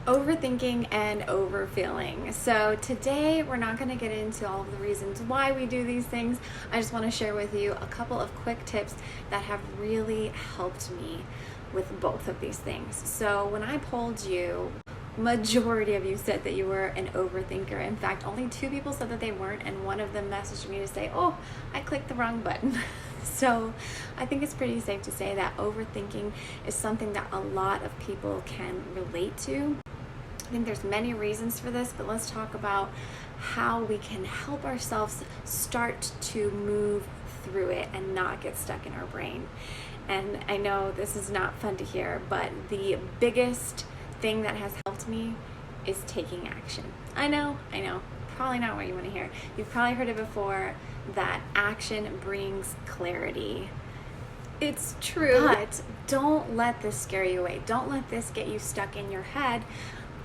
Overthinking and overfeeling. So today we're not going to get into all of the reasons why we do these things. I just want to share with you a couple of quick tips that have really helped me with both of these things. So when I polled you, majority of you said that you were an overthinker. In fact, only 2 people said that they weren't, and one of them messaged me to say, oh, I clicked the wrong button. So I think it's pretty safe to say that overthinking is something that a lot of people can relate to. I think there's many reasons for this, but let's talk about how we can help ourselves start to move through it and not get stuck in our brain. And I know this is not fun to hear, but the biggest thing that has helped me is taking action. I know, probably not what you want to hear. You've probably heard it before, that action brings clarity. It's true, but don't let this scare you away. Don't let this get you stuck in your head.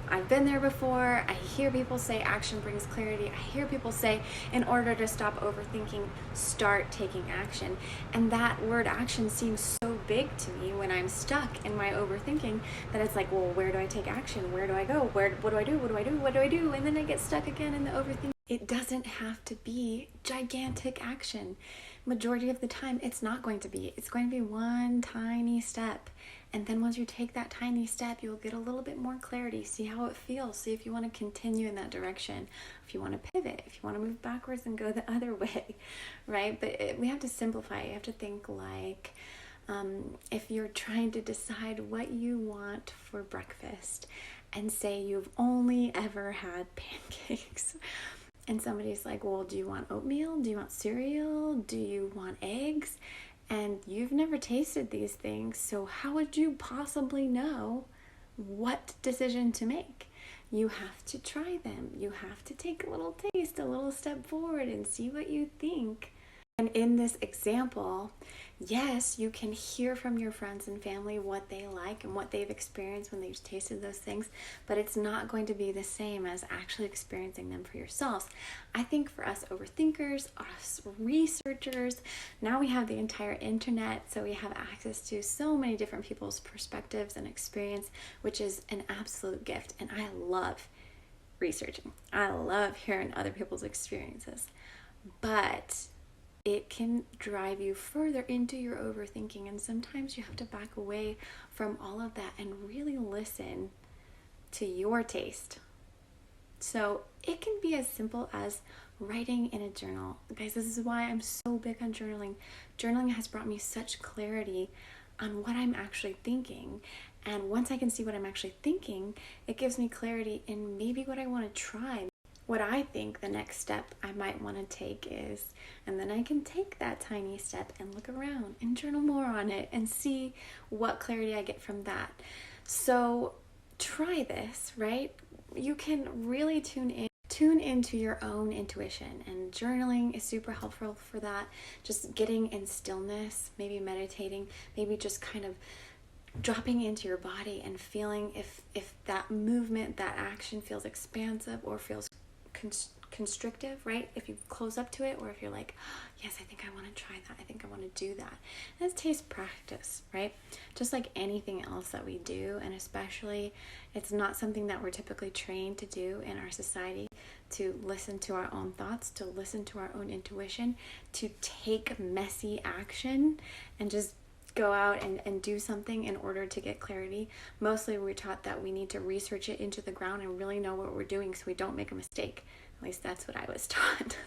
I've been there before. I hear people say action brings clarity. I hear people say, in order to stop overthinking, start taking action. And that word action seems so big to me when I'm stuck in my overthinking that it's like, well, where do I take action? Where do I go? What do I do? What do I do? What do I do? And then I get stuck again in the overthinking. It doesn't have to be gigantic action. Majority of the time, it's not going to be. It's going to be one tiny step. And then once you take that tiny step, you'll get a little bit more clarity. See how it feels. See if you want to continue in that direction. If you want to pivot. If you want to move backwards and go the other way. Right? But we have to simplify. You have to think like if you're trying to decide what you want for breakfast and say you've only ever had pancakes. And somebody's like, well, do you want oatmeal? Do you want cereal? Do you want eggs? And you've never tasted these things, so how would you possibly know what decision to make? You have to try them. You have to take a little taste, a little step forward and see what you think. And in this example, yes, you can hear from your friends and family what they like and what they've experienced when they've tasted those things, but it's not going to be the same as actually experiencing them for yourselves. I think for us overthinkers, us researchers, now we have the entire internet, so we have access to so many different people's perspectives and experience, which is an absolute gift. And I love researching. I love hearing other people's experiences. But it can drive you further into your overthinking, and sometimes you have to back away from all of that and really listen to your taste. So it can be as simple as writing in a journal. Guys, this is why I'm so big on journaling. Journaling has brought me such clarity on what I'm actually thinking. And once I can see what I'm actually thinking, it gives me clarity in maybe what I want to try. What I think the next step I might want to take is, and then I can take that tiny step and look around and journal more on it and see what clarity I get from that. So try this, right? You can really tune into your own intuition, and journaling is super helpful for that. Just getting in stillness, maybe meditating, maybe just kind of dropping into your body and feeling if that movement, that action feels expansive or feels constrictive, right? If you close up to it, or if you're like, oh, yes, I think I want to try that. I think I want to do that. And it takes practice, right? Just like anything else that we do, and especially it's not something that we're typically trained to do in our society, to listen to our own thoughts, to listen to our own intuition, to take messy action and just go out and do something in order to get clarity. Mostly we're taught that we need to research it into the ground and really know what we're doing so we don't make a mistake. At least that's what I was taught.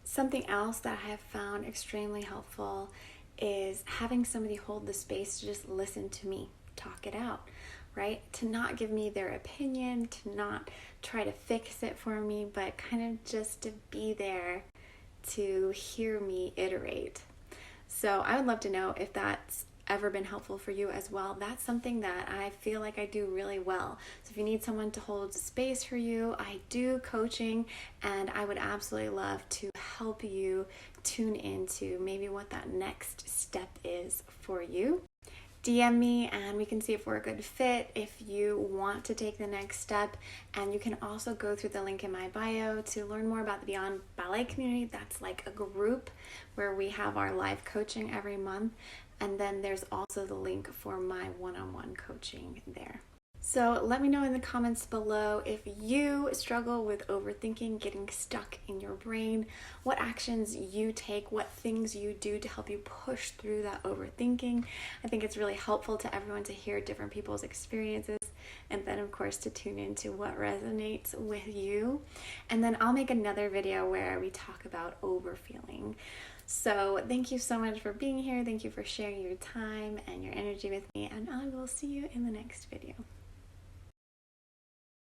Something else that I have found extremely helpful is having somebody hold the space to just listen to me talk it out, right? To not give me their opinion, to not try to fix it for me, but kind of just to be there to hear me iterate. So I would love to know if that's ever been helpful for you as well. That's something that I feel like I do really well. So if you need someone to hold space for you, I do coaching, and I would absolutely love to help you tune into maybe what that next step is for you. DM me and we can see if we're a good fit, if you want to take the next step. And you can also go through the link in my bio to learn more about the Beyond Ballet Community. That's like a group where we have our live coaching every month. And then there's also the link for my one-on-one coaching there. So let me know in the comments below if you struggle with overthinking, getting stuck in your brain, what actions you take, what things you do to help you push through that overthinking. I think it's really helpful to everyone to hear different people's experiences, and then of course to tune into what resonates with you. And then I'll make another video where we talk about overfeeling. So thank you so much for being here. Thank you for sharing your time and your energy with me, and I will see you in the next video.